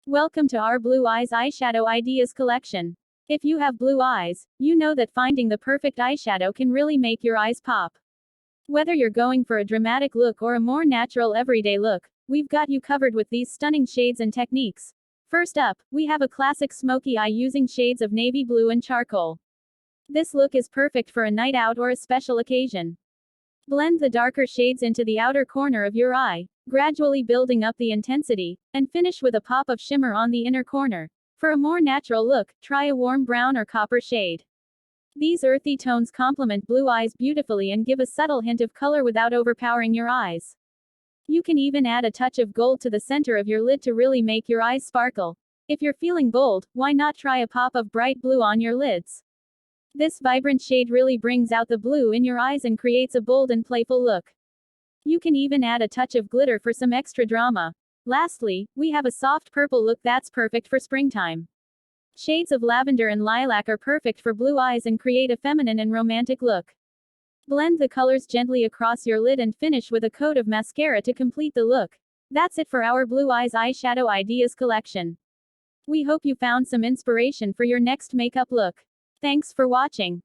Welcome to our Blue Eyes Eyeshadow Ideas collection. If you have blue eyes, you know that finding the perfect eyeshadow can really make your eyes pop. Whether you're going for a dramatic look or a more natural everyday look, we've got you covered with these stunning shades and techniques. First up, we have a classic smoky eye using shades of navy blue and charcoal. This look is perfect for a night out or a special occasion. Blend the darker shades into the outer corner of your eye, gradually building up the intensity, and finish with a pop of shimmer on the inner corner. For a more natural look, try a warm brown or copper shade. These earthy tones complement blue eyes beautifully and give a subtle hint of color without overpowering your eyes. You can even add a touch of gold to the center of your lid to really make your eyes sparkle. If you're feeling bold, why not try a pop of bright blue on your lids? This vibrant shade really brings out the blue in your eyes and creates a bold and playful look. You can even add a touch of glitter for some extra drama. Lastly, we have a soft purple look that's perfect for springtime. Shades of lavender and lilac are perfect for blue eyes and create a feminine and romantic look. Blend the colors gently across your lid and finish with a coat of mascara to complete the look. That's it for our Blue Eyes Eyeshadow Ideas collection. We hope you found some inspiration for your next makeup look. Thanks for watching.